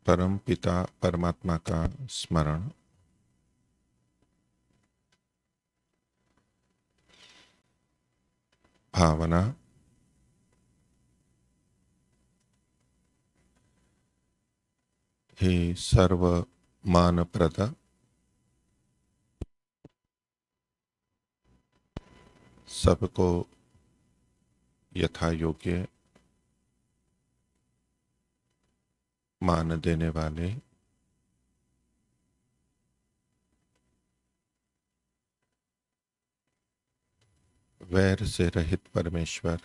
परम पिता परमात्मा का स्मरण, भावना, हे सर्व मानप्रद सबको यथा योग्य मान देने वाले वैर से रहित परमेश्वर,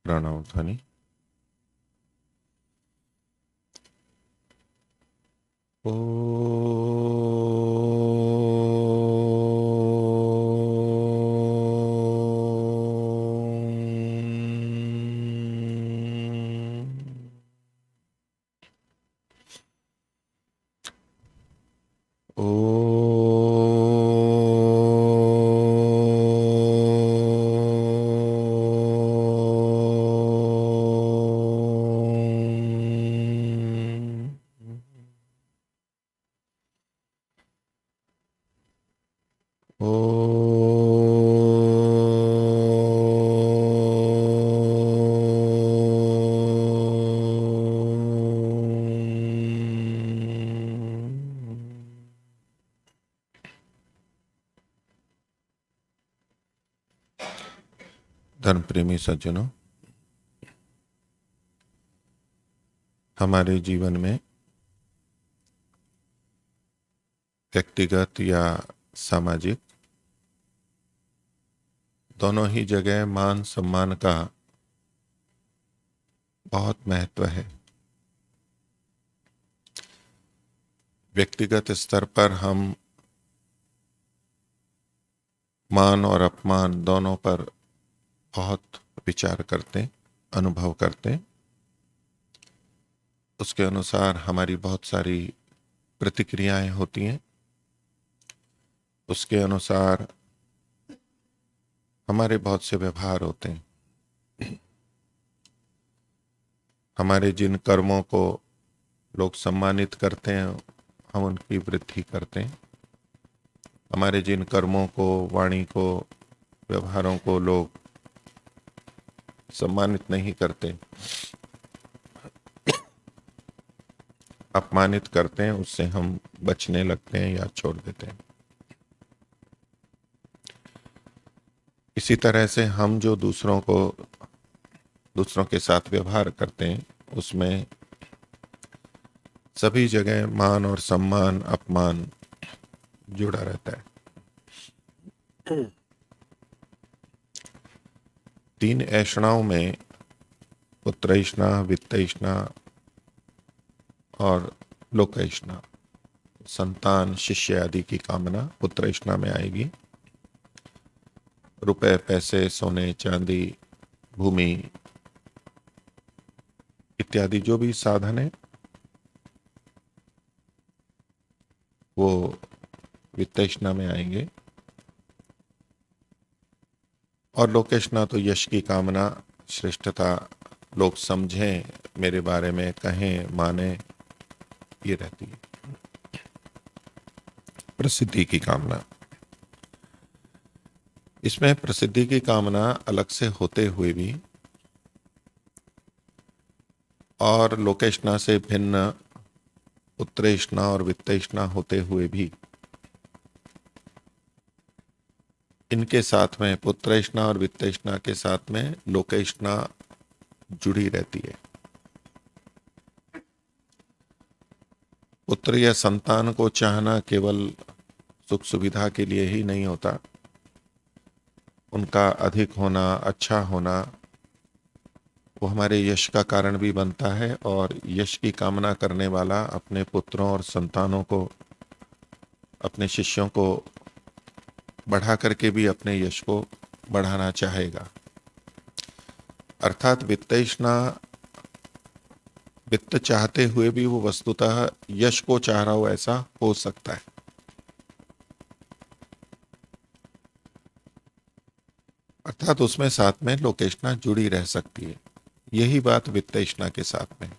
प्रणव ध्वनि। धर्म प्रेमी सज्जनों, हमारे जीवन में व्यक्तिगत या सामाजिक दोनों ही जगह मान सम्मान का बहुत महत्व है। व्यक्तिगत स्तर पर हम मान और अपमान दोनों पर बहुत विचार करते, अनुभव करते। उसके अनुसार हमारी बहुत सारी प्रतिक्रियाएं होती हैं। उसके अनुसार हमारे बहुत से व्यवहार होते हैं। हमारे जिन कर्मों को लोग सम्मानित करते हैं, हम उनकी वृद्धि करते हैं। हमारे जिन कर्मों को, वाणी को, व्यवहारों को लोग सम्मानित नहीं करते, अपमानित करते हैं, उससे हम बचने लगते हैं या छोड़ देते हैं। इसी तरह से हम जो दूसरों के साथ व्यवहार करते हैं, उसमें सभी जगह मान और सम्मान, अपमान जुड़ा रहता है। तीन ऐषणाओं में पुत्रैषणा, वित्तैषणा और लोकैषणा, संतान, शिष्य आदि की कामना पुत्रैषणा में आएगी। रुपए, पैसे, सोने, चांदी, भूमि इत्यादि जो भी साधन है वो वित्तैषणा में आएंगे। और लोकेशना तो यश की कामना, श्रेष्ठता, लोग समझें, मेरे बारे में कहें, माने, ये रहती है। प्रसिद्धि की कामना, इसमें प्रसिद्धि की कामना अलग से होते हुए भी और लोकेशना से भिन्न उत्तरेषणा और वित्तेषणा होते हुए भी इनके साथ में, पुत्रेषणा और वित्तेषणा के साथ में लोकेशना जुड़ी रहती है। पुत्र या संतान को चाहना केवल सुख सुविधा के लिए ही नहीं होता। उनका अधिक होना, अच्छा होना, वो हमारे यश का कारण भी बनता है। और यश की कामना करने वाला अपने पुत्रों और संतानों को, अपने शिष्यों को बढ़ा करके भी अपने यश को बढ़ाना चाहेगा। अर्थात वित्तैषणा वित्त चाहते हुए भी वो वस्तुतः यश को चाह रहा हो, ऐसा हो सकता है। अर्थात उसमें साथ में लोकेशना जुड़ी रह सकती है। यही बात वित्तेषणा के साथ में है।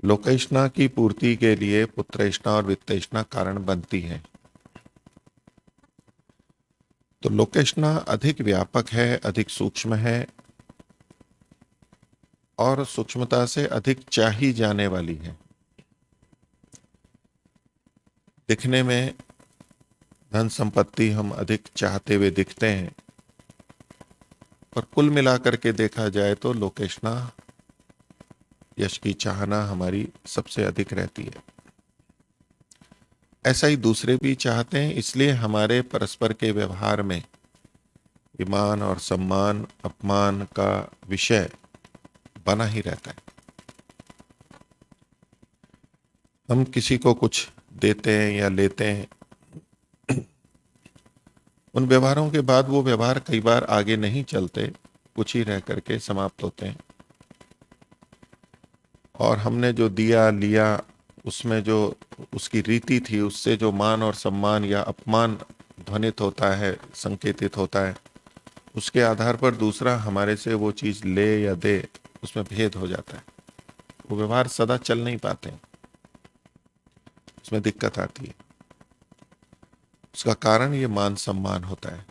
लोकेशना की पूर्ति के लिए पुत्रेषणा और वित्तेषणा कारण बनती है। तो लोकेशना अधिक व्यापक है, अधिक सूक्ष्म है और सूक्ष्मता से अधिक चाही जाने वाली है। दिखने में धन संपत्ति हम अधिक चाहते हुए दिखते हैं, पर कुल मिलाकर के देखा जाए तो लोकेशना, यश की चाहना हमारी सबसे अधिक रहती है। ऐसा ही दूसरे भी चाहते हैं, इसलिए हमारे परस्पर के व्यवहार में ईमान और सम्मान अपमान का विषय बना ही रहता है। हम किसी को कुछ देते हैं या लेते हैं, उन व्यवहारों के बाद वो व्यवहार कई बार आगे नहीं चलते, कुछ ही रह करके समाप्त होते हैं। और हमने जो दिया लिया, उसमें जो उसकी रीति थी, उससे जो मान और सम्मान या अपमान ध्वनित होता है, संकेतित होता है, उसके आधार पर दूसरा हमारे से वो चीज ले या दे, उसमें भेद हो जाता है। वो व्यवहार सदा चल नहीं पाते हैं, उसमें दिक्कत आती है। उसका कारण ये मान सम्मान होता है।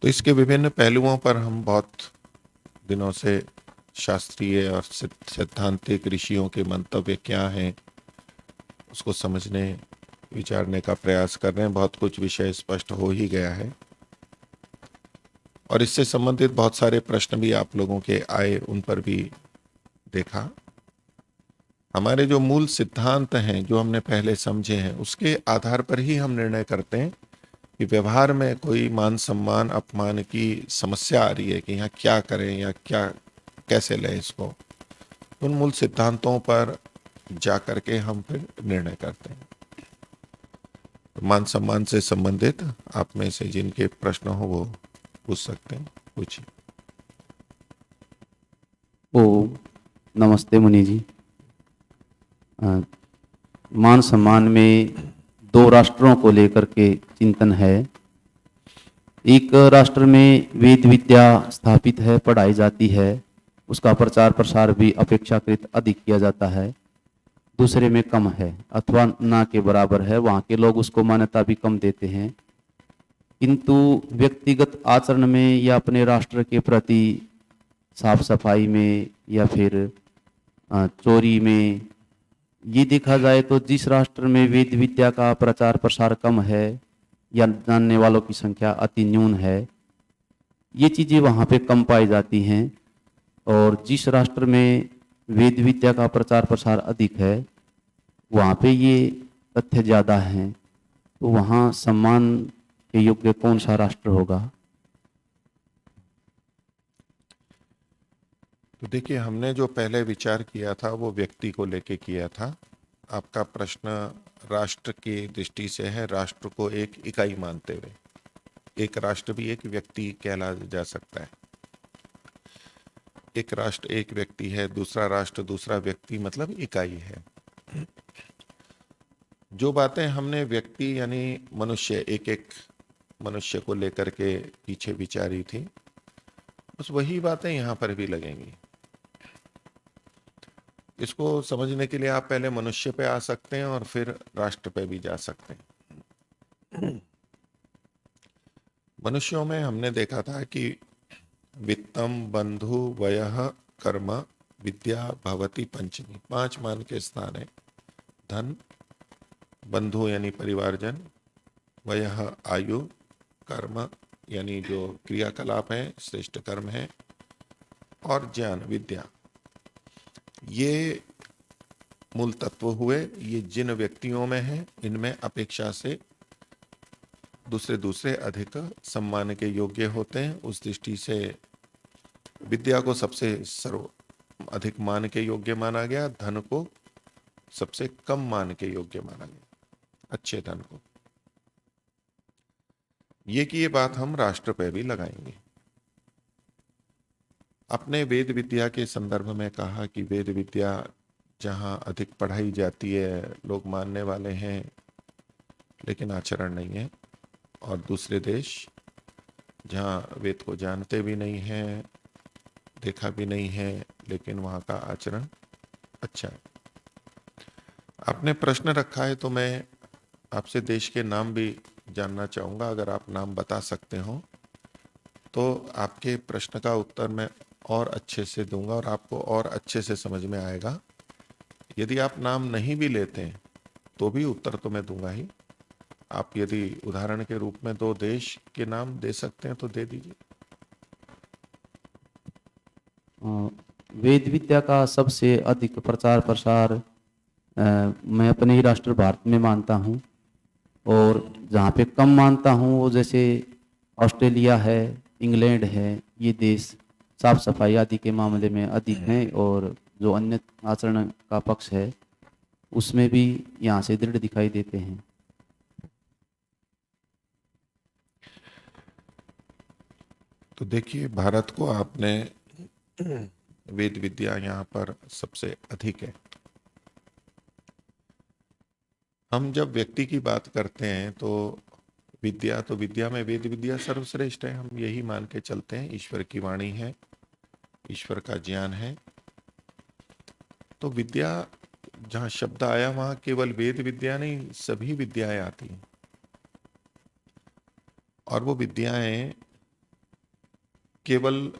तो इसके विभिन्न पहलुओं पर हम बहुत दिनों से शास्त्रीय और सैद्धांतिक ऋषियों के मंतव्य क्या हैं, उसको समझने विचारने का प्रयास कर रहे हैं। बहुत कुछ विषय स्पष्ट हो ही गया है और इससे संबंधित बहुत सारे प्रश्न भी आप लोगों के आए, उन पर भी देखा। हमारे जो मूल सिद्धांत हैं, जो हमने पहले समझे हैं, उसके आधार पर ही हम निर्णय करते हैं कि व्यवहार में कोई मान सम्मान अपमान की समस्या आ रही है कि यहाँ क्या करें या क्या कैसे लें इसको। उन मूल सिद्धांतों पर जा करके हम फिर निर्णय करते हैं। तो मान सम्मान से संबंधित आप में से जिनके प्रश्न हो वो पूछ सकते हैं, पूछिए। ओ नमस्ते मुनि जी। मान सम्मान में दो राष्ट्रों को लेकर के चिंतन है। एक राष्ट्र में वेद विद्या स्थापित है, पढ़ाई जाती है, उसका प्रचार प्रसार भी अपेक्षाकृत अधिक किया जाता है। दूसरे में कम है अथवा ना के बराबर है, वहाँ के लोग उसको मान्यता भी कम देते हैं। किंतु व्यक्तिगत आचरण में या अपने राष्ट्र के प्रति साफ सफाई में या फिर चोरी में, ये देखा जाए तो जिस राष्ट्र में वेद विद्या का प्रचार प्रसार कम है या जानने वालों की संख्या अति न्यून है, ये चीज़ें वहाँ पे कम पाई जाती हैं। और जिस राष्ट्र में वेद विद्या का प्रचार प्रसार अधिक है, वहाँ पे ये तथ्य ज़्यादा हैं। तो वहाँ सम्मान के योग्य कौन सा राष्ट्र होगा? तो देखिए, हमने जो पहले विचार किया था वो व्यक्ति को लेके किया था। आपका प्रश्न राष्ट्र की दृष्टि से है, राष्ट्र को एक इकाई मानते हुए। एक राष्ट्र भी एक व्यक्ति कहला जा सकता है। एक राष्ट्र एक व्यक्ति है, दूसरा राष्ट्र दूसरा व्यक्ति, मतलब इकाई है। जो बातें हमने व्यक्ति यानी मनुष्य, एक एक मनुष्य को लेकर के पीछे विचारी थी, बस वही बातें यहां पर भी लगेंगी। इसको समझने के लिए आप पहले मनुष्य पे आ सकते हैं और फिर राष्ट्र पे भी जा सकते हैं। मनुष्यों में हमने देखा था कि वित्तम बंधु वयः कर्म विद्या भवति पंचमी, 5 मान के स्थान है। धन, बंधु यानी परिवारजन, वयः आयु, कर्म यानी जो क्रियाकलाप है, श्रेष्ठ कर्म है, और ज्ञान विद्या। ये मूल तत्व हुए। ये जिन व्यक्तियों में है, इनमें अपेक्षा से दूसरे दूसरे अधिक सम्मान के योग्य होते हैं। उस दृष्टि से विद्या को सबसे सर्व अधिक मान के योग्य माना गया, धन को सबसे कम मान के योग्य माना गया, अच्छे धन को। ये की ये बात हम राष्ट्र पे भी लगाएंगे। अपने वेद विद्या के संदर्भ में कहा कि वेद विद्या जहाँ अधिक पढ़ाई जाती है, लोग मानने वाले हैं, लेकिन आचरण नहीं है, और दूसरे देश जहाँ वेद को जानते भी नहीं हैं, देखा भी नहीं है, लेकिन वहाँ का आचरण अच्छा है। आपने प्रश्न रखा है तो मैं आपसे देश के नाम भी जानना चाहूँगा। अगर आप नाम बता सकते हो तो आपके प्रश्न का उत्तर मैं और अच्छे से दूंगा और आपको और अच्छे से समझ में आएगा। यदि आप नाम नहीं भी लेते हैं तो भी उत्तर तो मैं दूंगा ही। आप यदि उदाहरण के रूप में 2 देश के नाम दे सकते हैं तो दे दीजिए। अ, वेद विद्या का सबसे अधिक प्रचार प्रसार मैं अपने ही राष्ट्र भारत में मानता हूँ, और जहाँ पे कम मानता हूँ वो जैसे ऑस्ट्रेलिया है, इंग्लैंड है, ये देश साफ सफाई आदि के मामले में अधिक हैं, और जो अन्य आचरण का पक्ष है उसमें भी यहाँ से दृढ़ दिखाई देते हैं। तो देखिए, भारत को आपने वेद विद्या यहाँ पर सबसे अधिक है। हम जब व्यक्ति की बात करते हैं तो विद्या में वेद विद्या सर्वश्रेष्ठ है, हम यही मान के चलते हैं। ईश्वर की वाणी है, ईश्वर का ज्ञान है। तो विद्या जहाँ शब्द आया वहां केवल वेद विद्या नहीं, सभी विद्याएं आती हैं। और वो विद्याएं केवल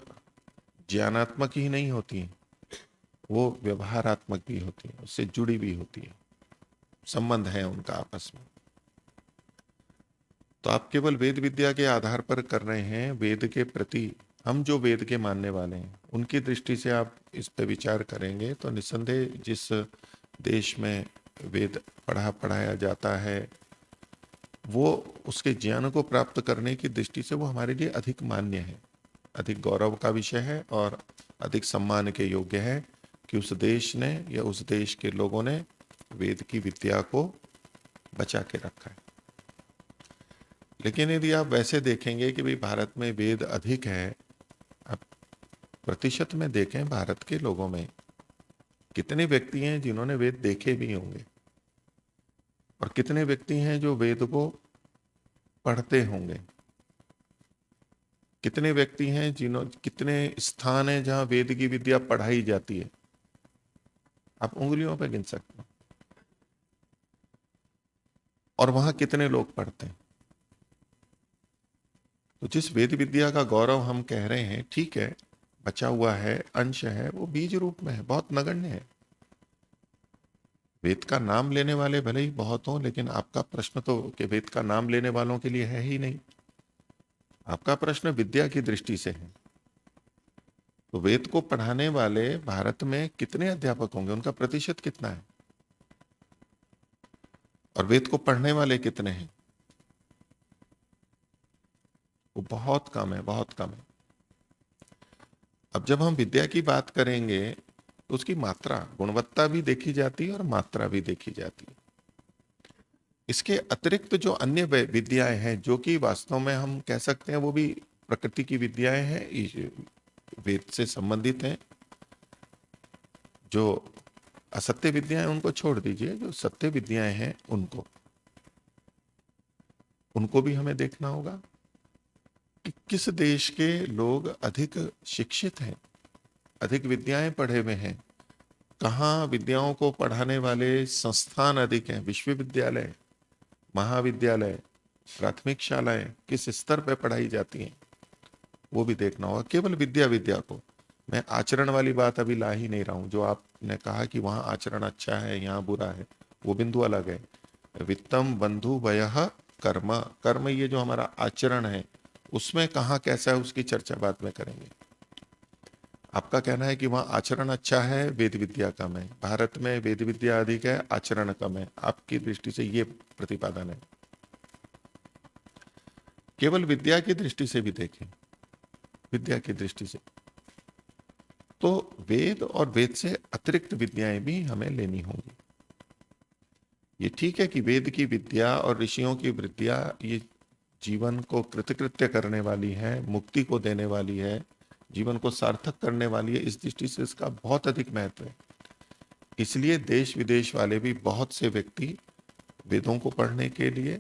ज्ञानात्मक ही नहीं होती हैं, वो व्यवहारात्मक भी होती हैं, उससे जुड़ी भी होती है, संबंध है उनका आपस में। तो आप केवल वेद विद्या के आधार पर कर रहे हैं। वेद के प्रति हम जो वेद के मानने वाले हैं उनकी दृष्टि से आप इस पे विचार करेंगे तो निस्संदेह जिस देश में वेद पढ़ाया जाता है वो उसके ज्ञान को प्राप्त करने की दृष्टि से वो हमारे लिए अधिक मान्य है, अधिक गौरव का विषय है और अधिक सम्मान के योग्य है कि उस देश ने या उस देश के लोगों ने वेद की विद्या को बचा के रखा है। लेकिन यदि आप वैसे देखेंगे कि भाई भारत में वेद अधिक है, आप प्रतिशत में देखें भारत के लोगों में कितने व्यक्ति हैं जिन्होंने वेद देखे भी होंगे, और कितने व्यक्ति हैं जो वेद को पढ़ते होंगे, कितने व्यक्ति हैं कितने स्थान हैं जहां वेद की विद्या पढ़ाई जाती है, आप उंगलियों पर गिन सकते हैं। और वहां कितने लोग पढ़ते हैं। तो जिस वेद विद्या का गौरव हम कह रहे हैं, ठीक है, बचा हुआ है, अंश है, वो बीज रूप में है, बहुत नगण्य है। वेद का नाम लेने वाले भले ही बहुत हों, लेकिन आपका प्रश्न तो कि वेद का नाम लेने वालों के लिए है ही नहीं। आपका प्रश्न विद्या की दृष्टि से है। तो वेद को पढ़ाने वाले भारत में कितने अध्यापक होंगे, उनका प्रतिशत कितना है, और वेद को पढ़ने वाले कितने हैं? वो बहुत कम है, बहुत कम है। अब जब हम विद्या की बात करेंगे तो उसकी मात्रा, गुणवत्ता भी देखी जाती है और मात्रा भी देखी जाती है। इसके अतिरिक्त जो अन्य विद्याएं हैं जो कि वास्तव में हम कह सकते हैं वो भी प्रकृति की विद्याएं हैं, वेद से संबंधित हैं। जो असत्य विद्याएं उनको छोड़ दीजिए, जो सत्य विद्याएं हैं उनको भी हमें देखना होगा कि किस देश के लोग अधिक शिक्षित हैं, अधिक विद्याएं पढ़े हुए हैं, कहाँ विद्याओं को पढ़ाने वाले संस्थान अधिक हैं, विश्वविद्यालय, महाविद्यालय, प्राथमिक शालाएं किस स्तर पर पढ़ाई जाती हैं, वो भी देखना होगा। केवल विद्या को मैं आचरण वाली बात अभी ला ही नहीं रहा हूं। जो आपने कहा कि वहां आचरण अच्छा है, यहाँ बुरा है, वो बिंदु अलग है। वित्तम बंधु वयः कर्म, कर्म ये जो हमारा आचरण है उसमें कहाँ कैसा है उसकी चर्चा बाद में करेंगे। आपका कहना है कि वहां आचरण अच्छा है, वेद विद्या कम है। भारत में वेद विद्या अधिक है, आचरण कम है। आपकी दृष्टि से ये प्रतिपादन है। केवल विद्या की दृष्टि से भी देखें, विद्या की दृष्टि से तो वेद और वेद से अतिरिक्त विद्याएं भी हमें लेनी होंगी। ये ठीक है कि वेद की विद्या और ऋषियों की विद्या ये जीवन को कृतकृत्य करने वाली है, मुक्ति को देने वाली है, जीवन को सार्थक करने वाली है। इस दृष्टि से इसका बहुत अधिक महत्व है। इसलिए देश विदेश वाले भी बहुत से व्यक्ति वेदों को पढ़ने के लिए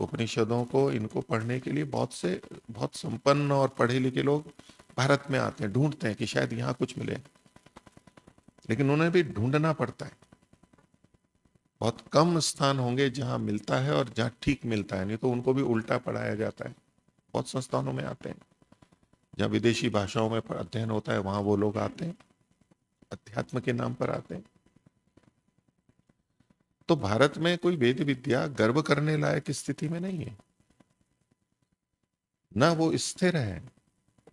उपनिषदों को इनको पढ़ने के लिए बहुत संपन्न और पढ़े लिखे लोग भारत में आते हैं, ढूंढते हैं कि शायद यहाँ कुछ मिले, लेकिन उन्हें भी ढूंढना पड़ता है। बहुत कम स्थान होंगे जहां मिलता है और जहां ठीक मिलता है, नहीं तो उनको भी उल्टा पढ़ाया जाता है। बहुत संस्थानों में आते हैं जहां विदेशी भाषाओं में अध्ययन होता है, वहां वो लोग आते हैं, अध्यात्म के नाम पर आते हैं। तो भारत में कोई वेद विद्या गर्व करने लायक स्थिति में नहीं है, ना वो स्थिर है,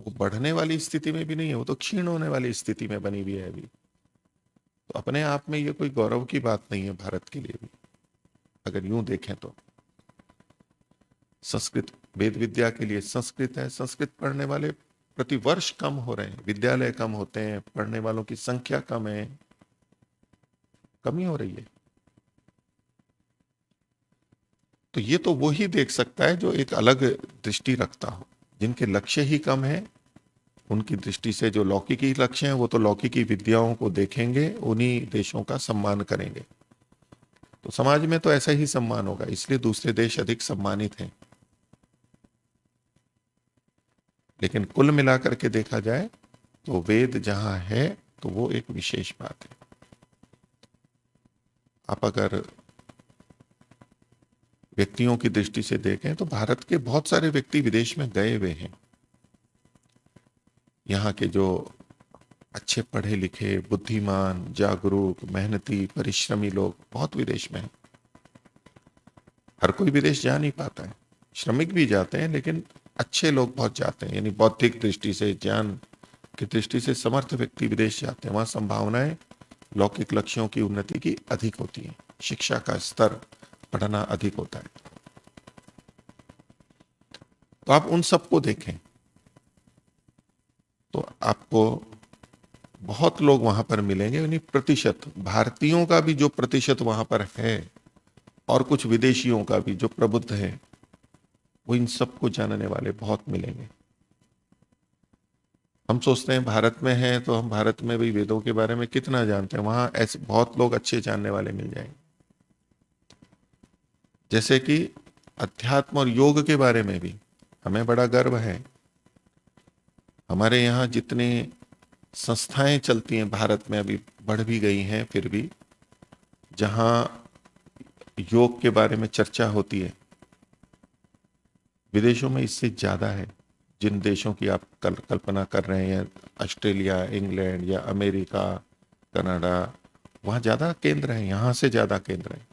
वो बढ़ने वाली स्थिति में भी नहीं है, वो तो क्षीण होने वाली स्थिति में बनी हुई है अभी। तो अपने आप में ये कोई गौरव की बात नहीं है भारत के लिए भी, अगर यूं देखें तो। संस्कृत वेद विद्या के लिए संस्कृत है, संस्कृत पढ़ने वाले प्रति वर्ष कम हो रहे हैं, विद्यालय कम होते हैं, पढ़ने वालों की संख्या कम है, कमी हो रही है। तो ये तो वो ही देख सकता है जो एक अलग दृष्टि रखता हो। जिनके लक्ष्य ही कम है, उनकी दृष्टि से जो लौकिकी लक्ष्य हैं वो तो लौकिकी विद्याओं को देखेंगे, उन्हीं देशों का सम्मान करेंगे। तो समाज में तो ऐसा ही सम्मान होगा, इसलिए दूसरे देश अधिक सम्मानित हैं। लेकिन कुल मिलाकर के देखा जाए तो वेद जहां है तो वो एक विशेष बात है। आप अगर व्यक्तियों की दृष्टि से देखें तो भारत के बहुत सारे व्यक्ति विदेश में गए हुए हैं। यहाँ के जो अच्छे पढ़े लिखे, बुद्धिमान, जागरूक, मेहनती, परिश्रमी लोग बहुत विदेश में हैं। हर कोई विदेश जा नहीं पाता है, श्रमिक भी जाते हैं, लेकिन अच्छे लोग बहुत जाते हैं, यानी बौद्धिक दृष्टि से, ज्ञान की दृष्टि से समर्थ व्यक्ति विदेश जाते हैं। वहां संभावनाएं लौकिक लक्ष्यों की उन्नति की अधिक होती है, शिक्षा का स्तर पढ़ना अधिक होता है। तो आप उन सबको देखें तो आपको बहुत लोग वहां पर मिलेंगे, यानी प्रतिशत भारतीयों का भी जो प्रतिशत वहां पर है और कुछ विदेशियों का भी जो प्रबुद्ध है, वो इन सबको जानने वाले बहुत मिलेंगे। हम सोचते हैं भारत में हैं तो हम भारत में भी वेदों के बारे में कितना जानते हैं, वहां ऐसे बहुत लोग अच्छे जानने वाले मिल जाएंगे। जैसे कि अध्यात्म और योग के बारे में भी हमें बड़ा गर्व है। हमारे यहाँ जितनी संस्थाएं चलती हैं भारत में, अभी बढ़ भी गई हैं, फिर भी जहां योग के बारे में चर्चा होती है, विदेशों में इससे ज्यादा है। जिन देशों की आप कल्पना कर रहे हैं, ऑस्ट्रेलिया, इंग्लैंड या अमेरिका, कनाडा, वहां ज्यादा केंद्र है, यहां से ज्यादा केंद्र है।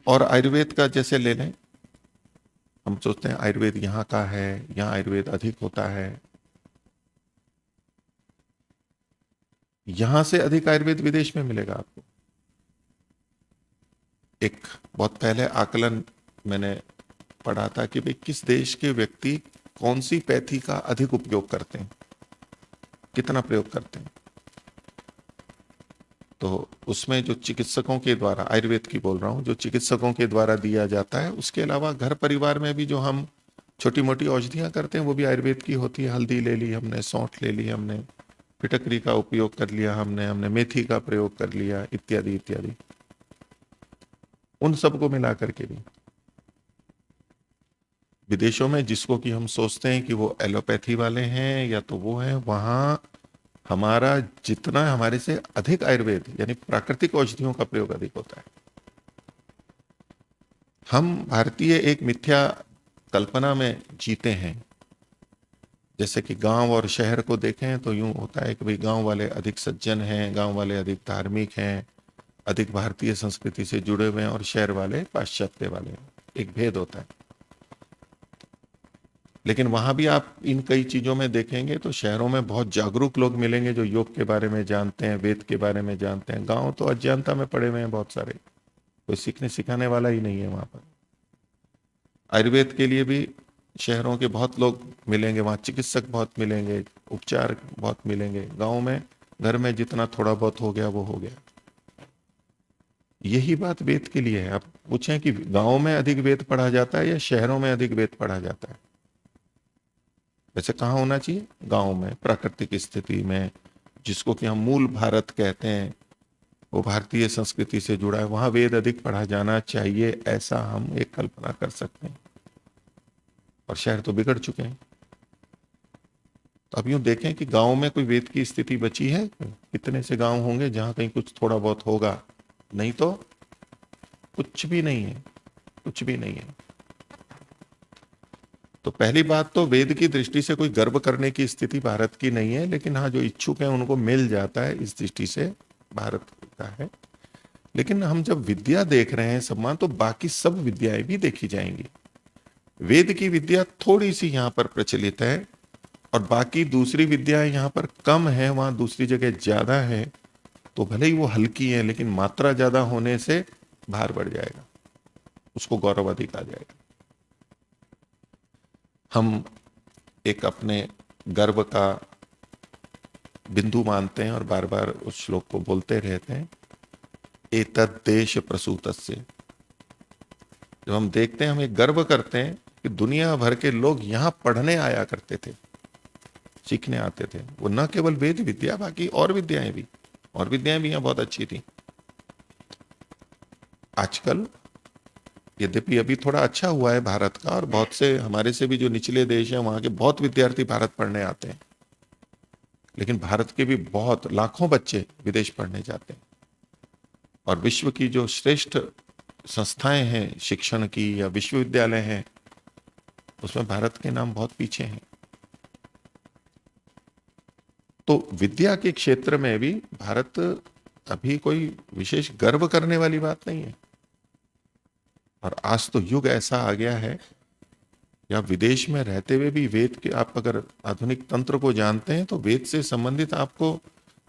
और आयुर्वेद का जैसे ले लें, हम सोचते हैं आयुर्वेद यहाँ का है, यहाँ आयुर्वेद अधिक होता है, यहां से अधिक आयुर्वेद विदेश में मिलेगा आपको। एक बहुत पहले आकलन मैंने पढ़ा था कि भाई किस देश के व्यक्ति कौन सी पैथी का अधिक उपयोग करते हैं, कितना प्रयोग करते हैं। तो उसमें जो चिकित्सकों के द्वारा, आयुर्वेद की बोल रहा हूं, जो चिकित्सकों के द्वारा दिया जाता है, उसके अलावा घर परिवार में भी जो हम छोटी मोटी औषधियां करते हैं वो भी आयुर्वेद की होती है। हल्दी ले ली हमने, सौंठ ले ली हमने, फिटकरी का उपयोग कर लिया हमने मेथी का प्रयोग कर लिया, इत्यादि इत्यादि। उन सबको मिला करके भी विदेशों में जिसको कि हम सोचते हैं कि वो एलोपैथी वाले हैं या तो वो हैं, वहां हमारा जितना, हमारे से अधिक आयुर्वेद यानी प्राकृतिक औषधियों का प्रयोग अधिक होता है। हम भारतीय एक मिथ्या कल्पना में जीते हैं। जैसे कि गांव और शहर को देखें तो यूं होता है कि भाई गांव वाले अधिक सज्जन हैं, गांव वाले अधिक धार्मिक हैं, अधिक भारतीय संस्कृति से जुड़े हुए हैं, और शहर वाले पाश्चात्य वाले हैं। एक भेद होता है। लेकिन वहां भी आप इन कई चीजों में देखेंगे तो शहरों में बहुत जागरूक लोग मिलेंगे जो योग के बारे में जानते हैं, वेद के बारे में जानते हैं। गांव तो अज्ञानता में पड़े हुए हैं बहुत सारे, कोई सीखने सिखाने वाला ही नहीं है वहां पर। आयुर्वेद के लिए भी शहरों के बहुत लोग मिलेंगे, वहां चिकित्सक बहुत मिलेंगे, उपचार बहुत मिलेंगे। गांव में घर में जितना थोड़ा बहुत हो गया वो हो गया। यही बात वेद के लिए है। आप पूछें कि गांव में अधिक वेद पढ़ा जाता है या शहरों में अधिक वेद पढ़ा जाता है, वैसे कहाँ होना चाहिए? गांव में, प्राकृतिक स्थिति में, जिसको कि हम मूल भारत कहते हैं, वो भारतीय संस्कृति से जुड़ा है, वहां वेद अधिक पढ़ा जाना चाहिए, ऐसा हम एक कल्पना कर सकते हैं। और शहर तो बिगड़ चुके हैं। तो अब यूं देखें कि गांव में कोई वेद की स्थिति बची है? कितने से गांव होंगे जहां कहीं कुछ थोड़ा बहुत होगा? नहीं तो कुछ भी नहीं है, कुछ भी नहीं है। तो पहली बात तो वेद की दृष्टि से कोई गर्व करने की स्थिति भारत की नहीं है, लेकिन हाँ जो इच्छुक है उनको मिल जाता है, इस दृष्टि से भारत का है। लेकिन हम जब विद्या देख रहे हैं सम्मान, तो बाकी सब विद्याएं भी देखी जाएंगी। वेद की विद्या थोड़ी सी यहां पर प्रचलित है और बाकी दूसरी विद्याएं यहां पर कम है, वहां दूसरी जगह ज्यादा है। तो भले ही वो हल्की है, लेकिन मात्रा ज्यादा होने से भार बढ़ जाएगा, उसको गौरव अधिक आ जाएगा। हम एक अपने गर्व का बिंदु मानते हैं और बार बार उस श्लोक को बोलते रहते हैं, एतद् देश प्रसूतस्य। जब हम देखते हैं, हम एक गर्व करते हैं कि दुनिया भर के लोग यहां पढ़ने आया करते थे, सीखने आते थे। वो न केवल वेद विद्या, बाकी और विद्याएं भी, और विद्याएं भी यहां बहुत अच्छी थी। आजकल यद्यपि अभी थोड़ा अच्छा हुआ है भारत का, और बहुत से हमारे से भी जो निचले देश हैं वहां के बहुत विद्यार्थी भारत पढ़ने आते हैं, लेकिन भारत के भी बहुत लाखों बच्चे विदेश पढ़ने जाते हैं। और विश्व की जो श्रेष्ठ संस्थाएं हैं शिक्षण की या विश्वविद्यालय हैं, उसमें भारत के नाम बहुत पीछे हैं। तो विद्या के क्षेत्र में भी भारत अभी कोई विशेष गर्व करने वाली बात नहीं है। और आज तो युग ऐसा आ गया है, या विदेश में रहते हुए भी वेद के, आप अगर आधुनिक तंत्र को जानते हैं तो वेद से संबंधित आपको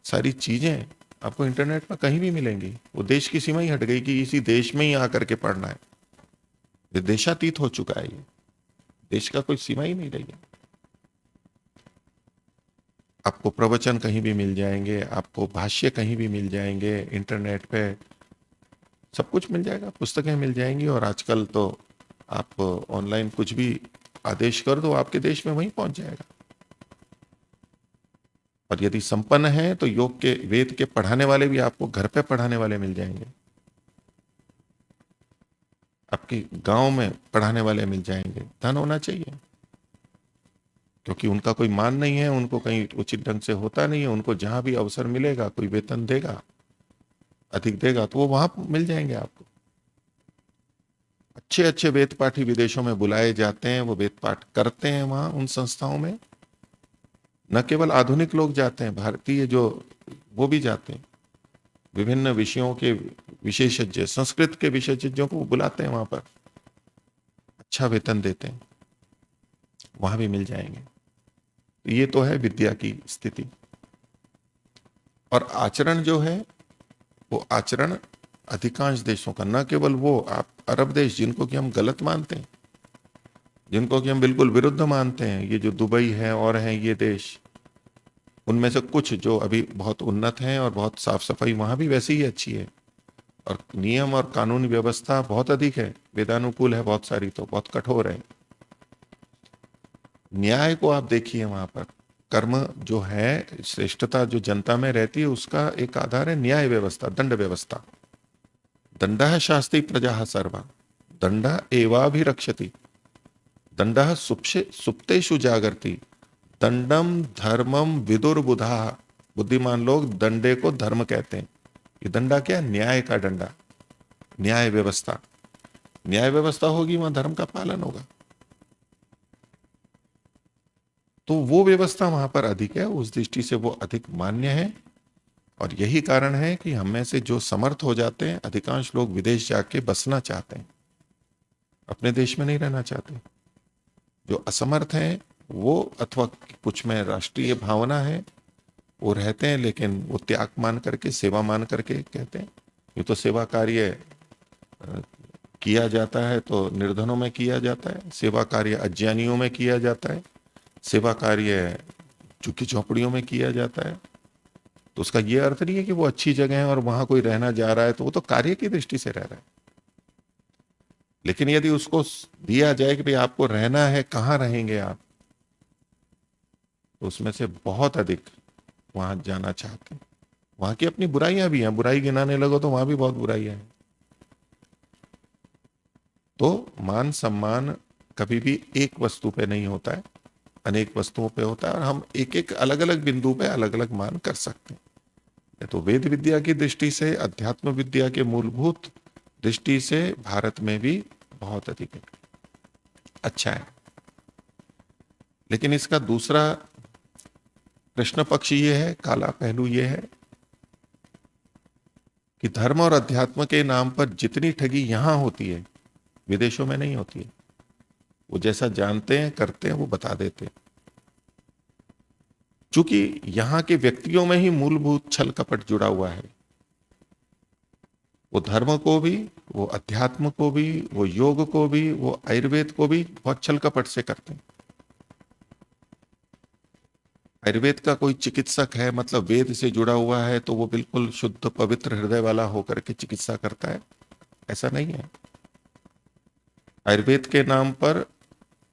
सारी चीजें आपको इंटरनेट पर कहीं भी मिलेंगी। वो देश की सीमा ही हट गई कि इसी देश में ही आकर के पढ़ना है। ये देशातीत हो चुका है, ये देश का कोई सीमा ही नहीं रही है। आपको प्रवचन कहीं भी मिल जाएंगे, आपको भाष्य कहीं भी मिल जाएंगे, इंटरनेट पे सब कुछ मिल जाएगा, पुस्तकें मिल जाएंगी। और आजकल तो आप ऑनलाइन कुछ भी आदेश कर दो, आपके देश में वहीं पहुंच जाएगा। और यदि संपन्न है तो योग के वेद के पढ़ाने वाले भी आपको घर पे पढ़ाने वाले मिल जाएंगे, आपके गांव में पढ़ाने वाले मिल जाएंगे। धन होना चाहिए, क्योंकि उनका कोई मान नहीं है, उनको कहीं उचित ढंग से होता नहीं है। उनको जहां भी अवसर मिलेगा, कोई वेतन देगा, अधिक देगा, तो वो वहां मिल जाएंगे आपको। अच्छे अच्छे वेद पाठी विदेशों में बुलाए जाते हैं, वो वेद पाठ करते हैं वहां उन संस्थाओं में। न केवल आधुनिक लोग जाते हैं, भारतीय जो वो भी जाते हैं, विभिन्न विषयों के विशेषज्ञ, संस्कृत के विशेषज्ञों को बुलाते हैं वहां पर, अच्छा वेतन देते हैं, वहां भी मिल जाएंगे। ये तो है विद्या की स्थिति। और आचरण जो है, वो आचरण अधिकांश देशों का, न केवल वो, आप अरब देश जिनको कि हम गलत मानते हैं, जिनको कि हम बिल्कुल विरुद्ध मानते हैं, ये जो दुबई है और हैं ये देश, उनमें से कुछ जो अभी बहुत उन्नत हैं और बहुत साफ सफाई वहां भी वैसी ही अच्छी है, और नियम और कानून व्यवस्था बहुत अधिक है, वेदानुकूल है बहुत सारी, तो बहुत कठोर है। न्याय को आप देखिए वहां पर, कर्म जो है, श्रेष्ठता जो जनता में रहती है, उसका एक आधार है न्याय व्यवस्था, दंड व्यवस्था। दंडः शास्ति प्रजा सर्वा, दंड एवाभिरक्षति, दंडः सुप्तेषु जागर्ति, दंडम धर्मम विदुर्बुधा। बुद्धिमान लोग दंडे को धर्म कहते हैं। ये दंडा क्या है? न्याय का डंडा, न्याय व्यवस्था। न्याय व्यवस्था होगी, वहां धर्म का पालन होगा। तो वो व्यवस्था वहां पर अधिक है, उस दृष्टि से वो अधिक मान्य है। और यही कारण है कि हम में से जो समर्थ हो जाते हैं, अधिकांश लोग विदेश जाके बसना चाहते हैं, अपने देश में नहीं रहना चाहते। जो असमर्थ हैं वो, अथवा कुछ में राष्ट्रीय भावना है, वो रहते हैं, लेकिन वो त्याग मान करके, सेवा मान करके कहते हैं। ये तो सेवा कार्य किया जाता है तो निर्धनों में किया जाता है, सेवा कार्य अज्ञानियों में किया जाता है, सेवा कार्य चुकी झोपड़ियों में किया जाता है। तो उसका ये अर्थ नहीं है कि वो अच्छी जगह है और वहां कोई रहना जा रहा है, तो वो तो कार्य की दृष्टि से रह रहा है। लेकिन यदि उसको दिया जाए कि भाई आपको रहना है, कहां रहेंगे आप, तो उसमें से बहुत अधिक वहां जाना चाहते हैं, वहां की अपनी बुराइयां भी हैं, बुराई गिनाने लगो तो वहां भी बहुत बुराइयां हैं। तो मान सम्मान कभी भी एक वस्तु पे नहीं होता है, अनेक वस्तुओं पे होता है, और हम एक एक अलग अलग बिंदु पे अलग अलग मान कर सकते हैं। तो वेद विद्या की दृष्टि से, अध्यात्म विद्या के मूलभूत दृष्टि से भारत में भी बहुत अधिक है, अच्छा है। लेकिन इसका दूसरा कृष्ण पक्ष ये है, काला पहलू ये है कि धर्म और अध्यात्म के नाम पर जितनी ठगी यहां होती है, विदेशों में नहीं होती है। वो जैसा जानते हैं करते हैं, वो बता देते हैं। चूंकि यहां के व्यक्तियों में ही मूलभूत छल कपट जुड़ा हुआ है, वो धर्म को भी, वो अध्यात्म को भी, वो योग को भी, वो आयुर्वेद को भी बहुत छल कपट से करते हैं। आयुर्वेद का कोई चिकित्सक है, मतलब वेद से जुड़ा हुआ है, तो वो बिल्कुल शुद्ध पवित्र हृदय वाला होकर के चिकित्सा करता है, ऐसा नहीं है। आयुर्वेद के नाम पर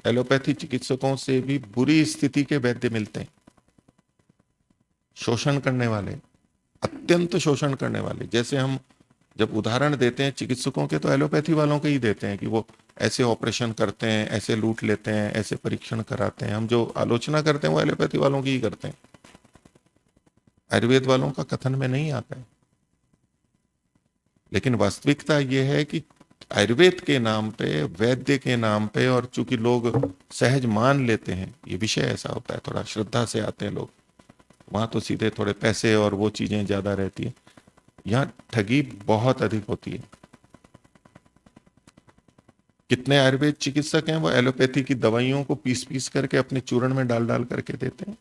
एलोपैथी चिकित्सकों से भी बुरी स्थिति के वैद्य मिलते हैं, शोषण करने वाले, अत्यंत शोषण करने वाले। जैसे हम जब उदाहरण देते हैं चिकित्सकों के, तो एलोपैथी वालों के ही देते हैं कि वो ऐसे ऑपरेशन करते हैं, ऐसे लूट लेते हैं, ऐसे परीक्षण कराते हैं। हम जो आलोचना करते हैं वो एलोपैथी वालों की ही करते हैं, आयुर्वेद वालों का कथन में नहीं आता है। लेकिन वास्तविकता यह है कि आयुर्वेद के नाम पे, वैद्य के नाम पे, और चूंकि लोग सहज मान लेते हैं, ये विषय ऐसा होता है, थोड़ा श्रद्धा से आते हैं लोग, वहां तो सीधे थोड़े पैसे और वो चीजें ज्यादा रहती है, यहां ठगी बहुत अधिक होती है। कितने आयुर्वेद चिकित्सक हैं वो एलोपैथी की दवाइयों को पीस पीस करके अपने चूर्ण में डाल डाल करके देते हैं,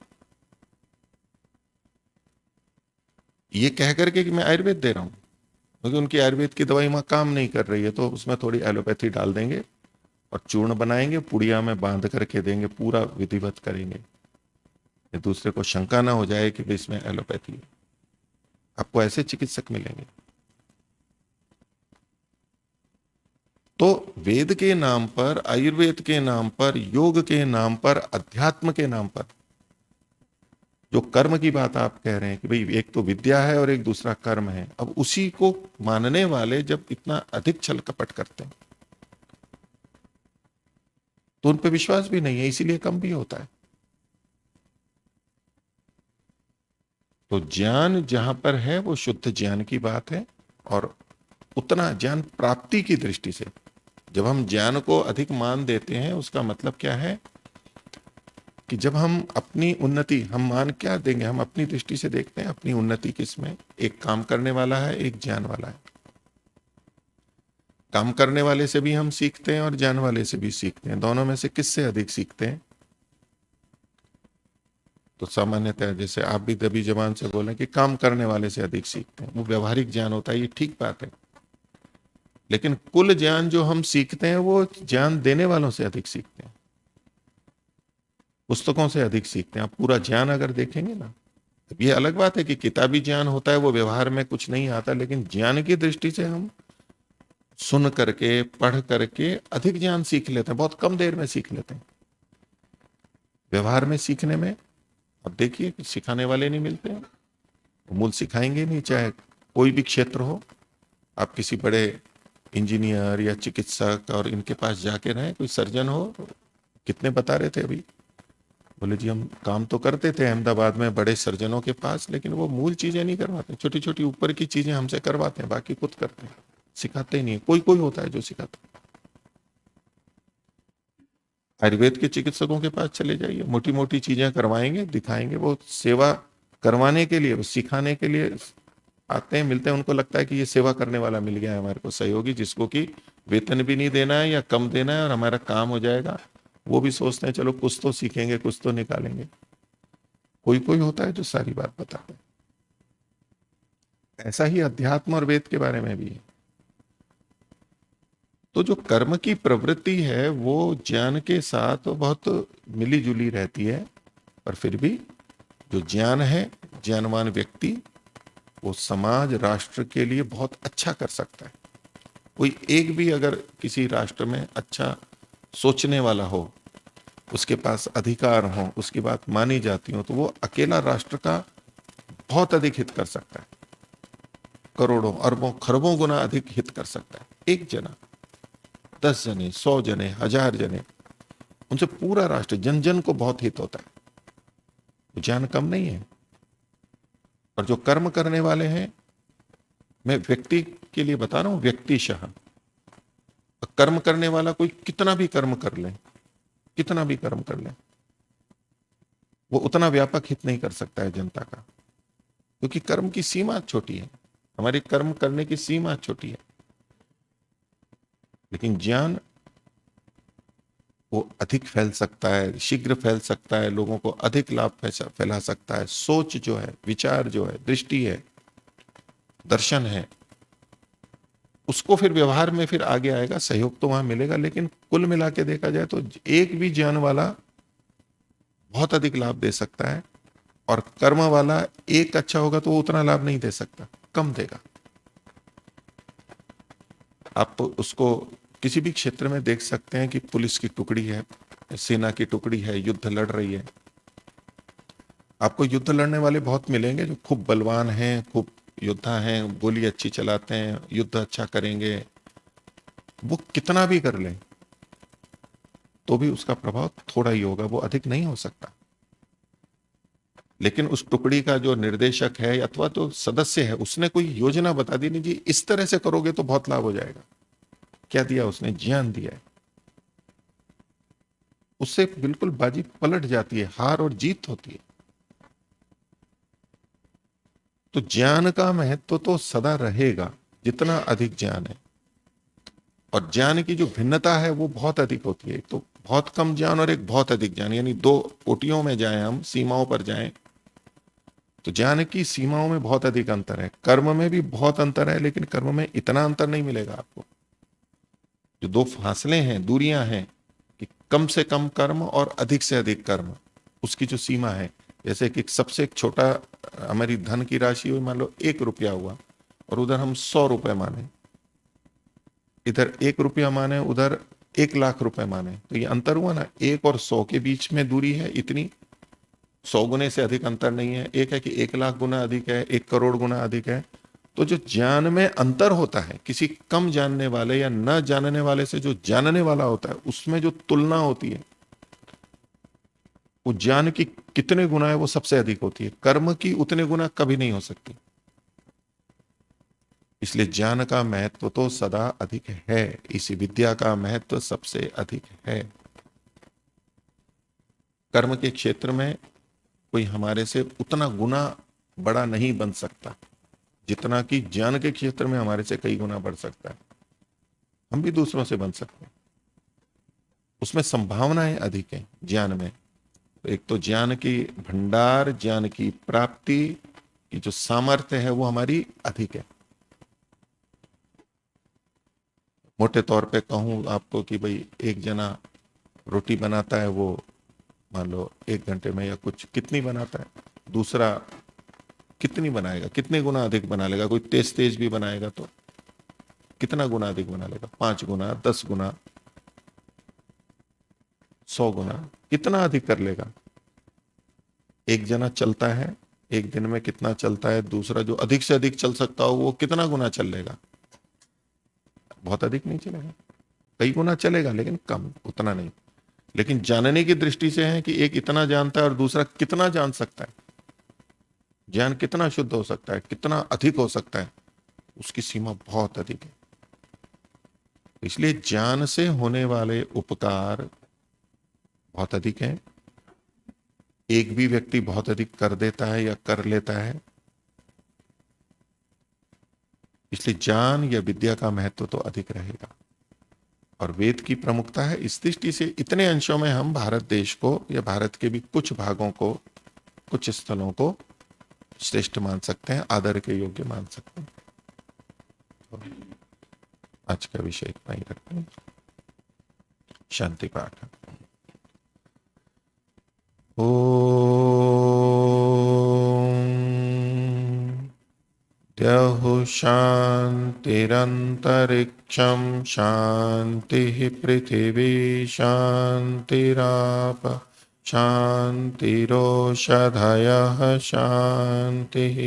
ये कह करके कि मैं आयुर्वेद दे रहा हूं, क्योंकि उनकी आयुर्वेद की दवाई वहां काम नहीं कर रही है, तो उसमें थोड़ी एलोपैथी डाल देंगे और चूर्ण बनाएंगे, पुड़िया में बांध करके देंगे, पूरा विधिवत करेंगे, ये दूसरे को शंका ना हो जाए कि भाई इसमें एलोपैथी है। आपको ऐसे चिकित्सक मिलेंगे। तो वेद के नाम पर, आयुर्वेद के नाम पर, योग के नाम पर, अध्यात्म के नाम पर, जो कर्म की बात आप कह रहे हैं कि भाई एक तो विद्या है और एक दूसरा कर्म है, अब उसी को मानने वाले जब इतना अधिक छल कपट करते हैं तो उन पर विश्वास भी नहीं है, इसीलिए कम भी होता है। तो ज्ञान जहां पर है वो शुद्ध ज्ञान की बात है, और उतना ज्ञान प्राप्ति की दृष्टि से जब हम ज्ञान को अधिक मान देते हैं, उसका मतलब क्या है कि जब हम अपनी उन्नति, हम मान क्या देंगे, हम अपनी दृष्टि से देखते हैं अपनी उन्नति किसमें, एक काम करने वाला है, एक ज्ञान वाला है। काम करने वाले से भी हम सीखते हैं और ज्ञान वाले से भी सीखते हैं, दोनों में से किससे अधिक सीखते हैं? तो सामान्यतः जैसे आप भी दबी जबान से बोलें कि काम करने वाले से अधिक सीखते हैं, वो व्यवहारिक ज्ञान होता है, ये ठीक बात है। लेकिन कुल ज्ञान जो हम सीखते हैं वो ज्ञान देने वालों से अधिक सीखते हैं, पुस्तकों से अधिक सीखते हैं। आप पूरा ज्ञान अगर देखेंगे ना, ये अलग बात है कि किताबी ज्ञान होता है वो व्यवहार में कुछ नहीं आता, लेकिन ज्ञान की दृष्टि से हम सुन करके, पढ़ करके अधिक ज्ञान सीख लेते हैं, बहुत कम देर में सीख लेते हैं। व्यवहार में सीखने में अब देखिए सिखाने वाले नहीं मिलते हैं, मूल सिखाएंगे नहीं, चाहे कोई भी क्षेत्र हो। आप किसी बड़े इंजीनियर या चिकित्सक और इनके पास जाके रहे, कोई सर्जन हो, कितने बता रहे थे अभी, बोले जी हम काम तो करते थे अहमदाबाद में बड़े सर्जनों के पास, लेकिन वो मूल चीजें नहीं करवाते, छोटी छोटी ऊपर की चीजें हमसे करवाते हैं, बाकी खुद करते हैं, सिखाते ही नहीं। कोई कोई होता है जो सिखाता है। आयुर्वेद के चिकित्सकों के पास चले जाइए, मोटी मोटी चीजें करवाएंगे, दिखाएंगे, वो सेवा करवाने के लिए, वो सिखाने के लिए आते हैं, मिलते हैं, उनको लगता है कि ये सेवा करने वाला मिल गया है हमारे को, सहयोगी, जिसको कि वेतन भी नहीं देना है या कम देना है और हमारा काम हो जाएगा। वो भी सोचते हैं चलो कुछ तो सीखेंगे, कुछ तो निकालेंगे। कोई कोई होता है जो सारी बात बताता है। ऐसा ही अध्यात्म और वेद के बारे में भी है। तो जो कर्म की प्रवृत्ति है वो ज्ञान के साथ बहुत मिली जुली रहती है, पर फिर भी जो ज्ञान है, ज्ञानवान व्यक्ति वो समाज, राष्ट्र के लिए बहुत अच्छा कर सकता है। कोई एक भी अगर किसी राष्ट्र में अच्छा सोचने वाला हो, उसके पास अधिकार हो, उसकी बात मानी जाती हो, तो वो अकेला राष्ट्र का बहुत अधिक हित कर सकता है। करोड़ों अरबों खरबों गुना अधिक हित कर सकता है। एक जना, 10 जने, 100 जने, 1000 जने, उनसे पूरा राष्ट्र, जन जन को बहुत हित होता है। ज्ञान कम नहीं है। और जो कर्म करने वाले हैं, मैं व्यक्ति के लिए बता रहा हूं, व्यक्तिशः कर्म करने वाला कोई कितना भी कर्म कर ले, कितना भी कर्म कर ले, वो उतना व्यापक हित नहीं कर सकता है जनता का, क्योंकि कर्म की सीमा छोटी है। हमारी कर्म करने की सीमा छोटी है। लेकिन ज्ञान वो अधिक फैल सकता है, शीघ्र फैल सकता है, लोगों को अधिक लाभ फैला सकता है। सोच जो है, विचार जो है, दृष्टि है, दर्शन है, उसको फिर व्यवहार में फिर आगे आएगा, सहयोग तो वहां मिलेगा। लेकिन कुल मिला के देखा जाए तो एक भी ज्ञान वाला बहुत अधिक लाभ दे सकता है, और कर्म वाला एक अच्छा होगा तो वो उतना लाभ नहीं दे सकता, कम देगा। आप उसको किसी भी क्षेत्र में देख सकते हैं कि पुलिस की टुकड़ी है, सेना की टुकड़ी है, युद्ध लड़ रही है। आपको युद्ध लड़ने वाले बहुत मिलेंगे जो खूब बलवान हैं, खूब योद्धा हैं, गोली अच्छी चलाते हैं, युद्ध अच्छा करेंगे। वो कितना भी कर लें तो भी उसका प्रभाव थोड़ा ही होगा, वो अधिक नहीं हो सकता। लेकिन उस टुकड़ी का जो निर्देशक है अथवा तो सदस्य है, उसने कोई योजना बता दी, नहीं जी इस तरह से करोगे तो बहुत लाभ हो जाएगा। क्या दिया उसने? ज्ञान दिया है। उससे बिल्कुल बाजी पलट जाती है, हार और जीत होती है। तो ज्ञान का महत्व तो सदा रहेगा, जितना अधिक ज्ञान है। और ज्ञान की जो भिन्नता है वो बहुत अधिक होती है। एक तो बहुत कम ज्ञान और एक बहुत अधिक ज्ञान, यानी दो कोटियों में जाएं हम, सीमाओं पर जाएं, तो ज्ञान की सीमाओं में बहुत अधिक अंतर है। कर्म में भी बहुत अंतर है, लेकिन कर्म में इतना अंतर नहीं मिलेगा आपको। जो दो फासले हैं, दूरियां हैं, कि कम से कम कर्म और अधिक से अधिक कर्म, उसकी जो सीमा है, जैसे कि सबसे छोटा हमारी धन की राशि हुई, मान लो 1 रुपया हुआ, और उधर हम 100 रुपए माने, इधर 1 रुपया माने, उधर 1 लाख रुपए माने, तो ये अंतर हुआ ना। 1 और 100 के बीच में दूरी है इतनी, 100 गुने से अधिक अंतर नहीं है। एक है कि 1 लाख गुना अधिक है, 1 करोड़ गुना अधिक है। तो जो ज्ञान में अंतर होता है, किसी कम जानने वाले या न जानने वाले से जो जानने वाला होता है, उसमें जो तुलना होती है, वो ज्ञान की कितने गुना है वो सबसे अधिक होती है। कर्म की उतने गुना कभी नहीं हो सकती। इसलिए ज्ञान का महत्व तो सदा अधिक है, इसी विद्या का महत्व सबसे अधिक है। कर्म के क्षेत्र में कोई हमारे से उतना गुना बड़ा नहीं बन सकता, जितना कि ज्ञान के क्षेत्र में हमारे से कई गुना बढ़ सकता है। हम भी दूसरों से बन सकते हैं, उसमें संभावनाएं अधिक हैं ज्ञान में। एक तो ज्ञान की भंडार, ज्ञान की प्राप्ति की जो सामर्थ्य है वो हमारी अधिक है। मोटे तौर पे कहूं आपको कि भाई एक जना रोटी बनाता है, वो मान लो 1 घंटे में या कुछ कितनी बनाता है, दूसरा कितनी बनाएगा, कितने गुना अधिक बना लेगा। कोई तेज तेज भी बनाएगा तो कितना गुना अधिक बना लेगा, 5 गुना, 10 गुना, 100 गुना, कितना अधिक कर लेगा। एक जना चलता है, एक दिन में कितना चलता है, दूसरा जो अधिक से अधिक चल सकता हो वो कितना गुना चल लेगा। बहुत अधिक नहीं चलेगा, कई गुना चलेगा, लेकिन कम, उतना नहीं। लेकिन जानने की दृष्टि से है कि एक इतना जानता है और दूसरा कितना जान सकता है, ज्ञान कितना शुद्ध हो सकता है, कितना अधिक हो सकता है, उसकी सीमा बहुत अधिक है। इसलिए ज्ञान से होने वाले उपकार बहुत अधिक हैं। एक भी व्यक्ति बहुत अधिक कर देता है या कर लेता है। इसलिए ज्ञान या विद्या का महत्व तो अधिक रहेगा। और वेद की प्रमुखता है इस दृष्टि से, इतने अंशों में हम भारत देश को या भारत के भी कुछ भागों को, कुछ स्थलों को श्रेष्ठ मान सकते हैं, आदर के योग्य मान सकते हैं। तो आज का विषय इतना ही रखते हैं। शांति पाठ। ओम द्यौः शान्तिरन्तरिक्षं शान्तिः पृथिवी शान्तिराप शान्तिरोषधयः शान्तिः।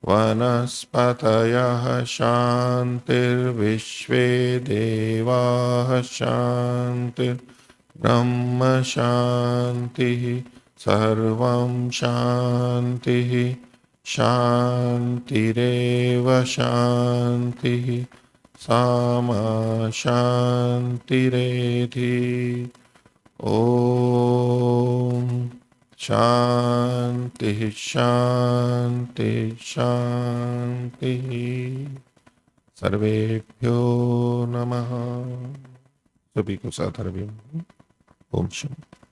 वनस्पतयः शान्तिर्विश्वे देवाः शान्तिर्ब्रह्म शान्तिः सर्वं शान्तिः शान्तिरेव शान्तिः सामा शान्तिरेधि। ॐ शांति शांति शांति। सर्वेभ्यो नमः। सभी को सादर अभिवादन। ओम शांति।